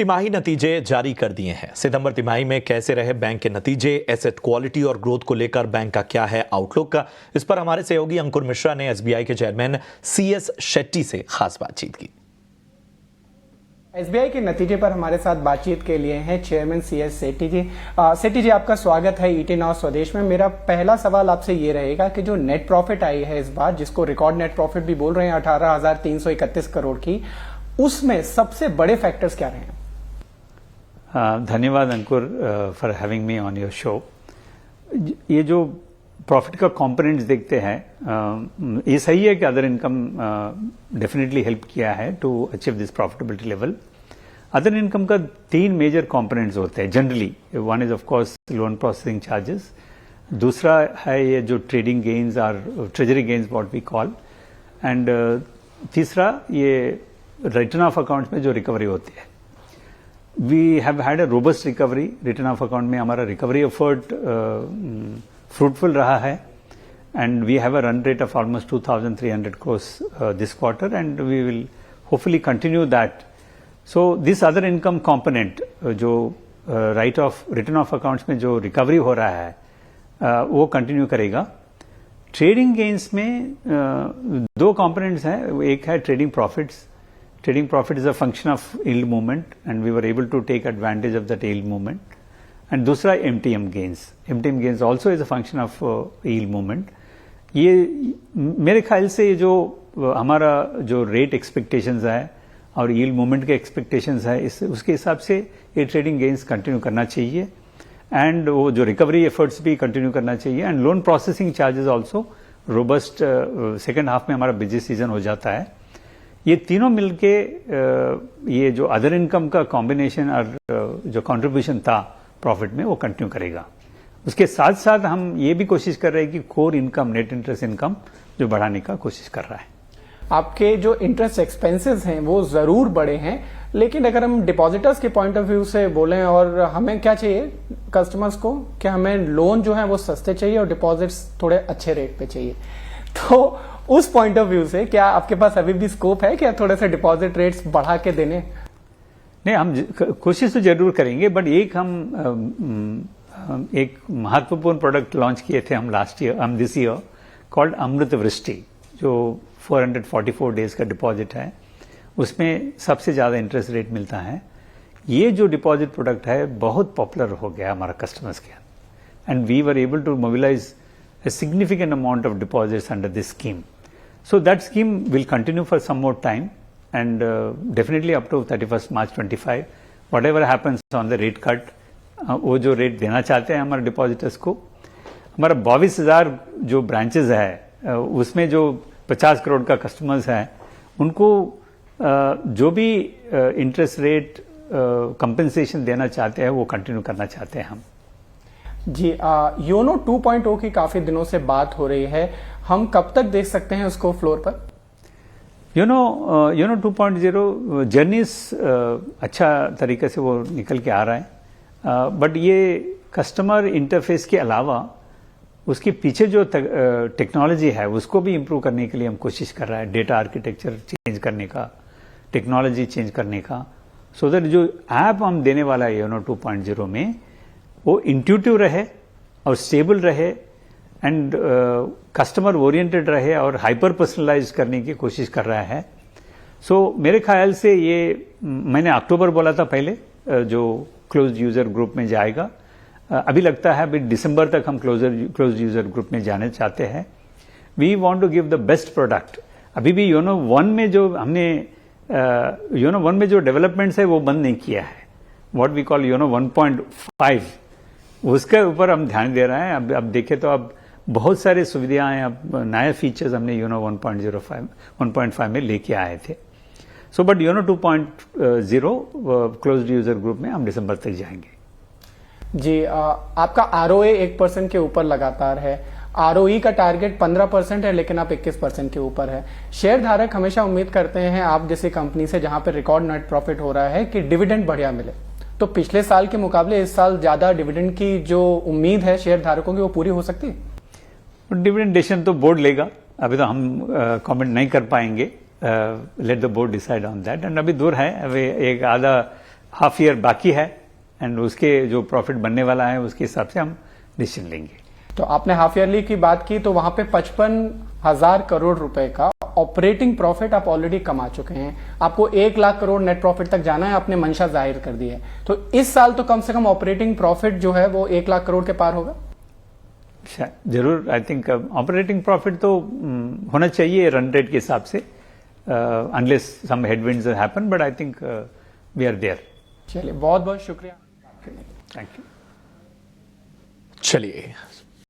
तिमाही नतीजे जारी कर दिए हैं। सितंबर तिमाही में कैसे रहे बैंक के नतीजे, एसेट क्वालिटी और ग्रोथ को लेकर बैंक का क्या है आउटलुक का, इस पर हमारे सहयोगी अंकुर मिश्रा ने एसबीआई के चेयरमैन CS शेट्टी से खास बातचीत की। एसबीआई के नतीजे पर हमारे साथ बातचीत के लिए हैं चेयरमैन CS शेट्टी जी। शेट्टी जी, आपका स्वागत है ET नाउ स्वदेश में। मेरा पहला सवाल आपसे ये रहेगा कि जो नेट प्रॉफिट आई है इस बार, जिसको रिकॉर्ड नेट प्रॉफिट भी बोल रहे हैं 18,331 करोड़ की, उसमें सबसे बड़े फैक्टर्स क्या रहे हैं? धन्यवाद Ankur for having me on your show. ये जो प्रॉफिट का कंपोनेंट्स देखते हैं, ये सही है कि अदर इनकम डेफिनेटली हेल्प किया है to achieve this profitability level. Other income का 3 मेजर कंपोनेंट्स होते हैं generally. One is of course loan processing charges, दूसरा है ये जो ट्रेडिंग गेन्स और treasury gains what we call, and तीसरा ये रिटर्न ऑफ अकाउंट्स में जो रिकवरी होती है। We have had a robust recovery. Return of account में हमारा रिकवरी एफर्ट फ्रूटफुल रहा है, and we have a run rate of almost 2,300 crores this quarter, and we will hopefully continue that. So this other income component, जो write off return of accounts में जो recovery हो रहा है, वो continue करेगा। ट्रेडिंग गेन्स में 2 components हैं। एक है trading profits. Trading profit is a function of yield movement, and we were able to take advantage of that yield movement. And दूसरा MTM gains. MTM gains also is a function of yield movement. ये मेरे ख्याल से ये जो हमारा जो rate expectations है और yield movement के एक्सपेक्टेशंस है, उसके हिसाब से ये ट्रेडिंग गेन्स कंटिन्यू करना चाहिए, एंड वो जो रिकवरी एफर्ट्स भी कंटिन्यू करना चाहिए, and loan processing charges also robust second half में हमारा बिजी सीजन हो जाता है। ये तीनों मिलके ये जो अदर इनकम का कॉम्बिनेशन और जो कंट्रीब्यूशन था प्रॉफिट में, वो कंटिन्यू करेगा। उसके साथ साथ हम ये भी कोशिश कर रहे हैं कि core income, net interest income जो बढ़ाने का कोशिश कर रहा है। आपके जो इंटरेस्ट एक्सपेंसेस हैं वो जरूर बढ़े हैं, लेकिन अगर हम डिपॉजिटर्स के पॉइंट ऑफ व्यू से बोलें, और हमें क्या चाहिए कस्टमर्स को, कि हमें लोन जो है वो सस्ते चाहिए और डिपॉजिट्स थोड़े अच्छे रेट पे चाहिए, तो उस पॉइंट ऑफ व्यू से क्या आपके पास अभी भी स्कोप है कि थोड़े से डिपॉजिट रेट्स बढ़ा के देने? नहीं, हम कोशिश तो जरूर करेंगे, बट एक महत्वपूर्ण प्रोडक्ट लॉन्च किए थे हम दिस ईयर, कॉल्ड अमृत वृष्टि, जो 444 डेज का डिपॉजिट है। उसमें सबसे ज्यादा इंटरेस्ट रेट मिलता है। ये जो डिपॉजिट प्रोडक्ट है बहुत पॉपुलर हो गया हमारा कस्टमर्स के, and we were able to mobilize a significant amount of deposits under this scheme. So that scheme will continue for some more time, and definitely up to 31st March 25, whatever happens on the rate cut, वो जो rate देना चाहते हैं हमारे depositors को, हमारा 22,000 जो branches है उसमें जो 50 करोड़ का कस्टमर्स हैं, उनको जो भी इंटरेस्ट रेट कंपेंसेशन देना चाहते हैं वो कंटिन्यू करना चाहते हैं हम। जी, योनो 2.0 की काफी दिनों से बात हो रही है, हम कब तक देख सकते हैं उसको फ्लोर पर? योनो 2.0 जर्नीस अच्छा तरीके से वो निकल के आ रहा है, बट ये कस्टमर इंटरफेस के अलावा उसके पीछे जो टेक्नोलॉजी है उसको भी इम्प्रूव करने के लिए हम कोशिश कर रहे हैं। डेटा आर्किटेक्चर चेंज करने का, टेक्नोलॉजी चेंज करने का, सो दैट जो ऐप हम देने वाला है योनो 2.0 में, वो इंट्यूटिव रहे और स्टेबल रहे, एंड कस्टमर ओरिएंटेड रहे और हाइपर पर्सनलाइज करने की कोशिश कर रहा है। सो मेरे ख्याल से ये मैंने अक्टूबर बोला था पहले, जो क्लोज्ड यूजर ग्रुप में जाएगा। अभी लगता है अभी दिसंबर तक हम क्लोज्ड यूजर ग्रुप में जाने चाहते हैं। We want to give the best product. अभी भी योनो 1 में जो हमने योनो 1 में जो डेवलपमेंट्स है वो बंद नहीं किया है। व्हाट वी कॉल योनो 1.5, उसके ऊपर हम ध्यान दे रहे हैं। अब देखें तो अब बहुत सारी सुविधाएं, अब नए फीचर्स हमने योनो 1.5 में लेके आए थे। So but YONO 2.0 closed user group में हम दिसंबर तक जाएंगे। जी, आपका ROA 1% के ऊपर लगातार है, ROE का टारगेट 15% है, लेकिन आप 21% के ऊपर है। शेयर धारक हमेशा उम्मीद करते हैं आप जैसी कंपनी से जहां पर रिकॉर्ड नेट प्रॉफिट हो रहा है कि डिविडेंड बढ़िया मिले, तो पिछले साल के मुकाबले इस साल ज्यादा डिविडेंड की जो उम्मीद है शेयर धारकों की, वो पूरी हो सकती है? डिविडेंड डिसीजन तो बोर्ड लेगा, अभी तो हम कमेंट नहीं कर पाएंगे। Let the board decide on that, and अभी दूर है, अभी एक आधा हाफ ईयर बाकी है एंड उसके जो प्रॉफिट बनने वाला है उसके हिसाब से हम डिसीजन लेंगे। तो आपने हाफ ईयरली की बात की, तो वहां पे 55,000 करोड़ रुपए का ऑपरेटिंग प्रॉफिट आप ऑलरेडी कमा चुके हैं। आपको 1 लाख करोड़ नेट प्रॉफिट तक जाना है, आपने मंशा जाहिर कर दी है। तो इस साल तो कम से कम ऑपरेटिंग प्रॉफिट जो है वो 1 लाख करोड़ के पार होगा। जरूर, आई थिंक ऑपरेटिंग प्रॉफिट तो होना चाहिए रन रेट के हिसाब से, unless some headwinds happen, but I think we are there. चलिए, बहुत बहुत शुक्रिया। Thank you. चलिए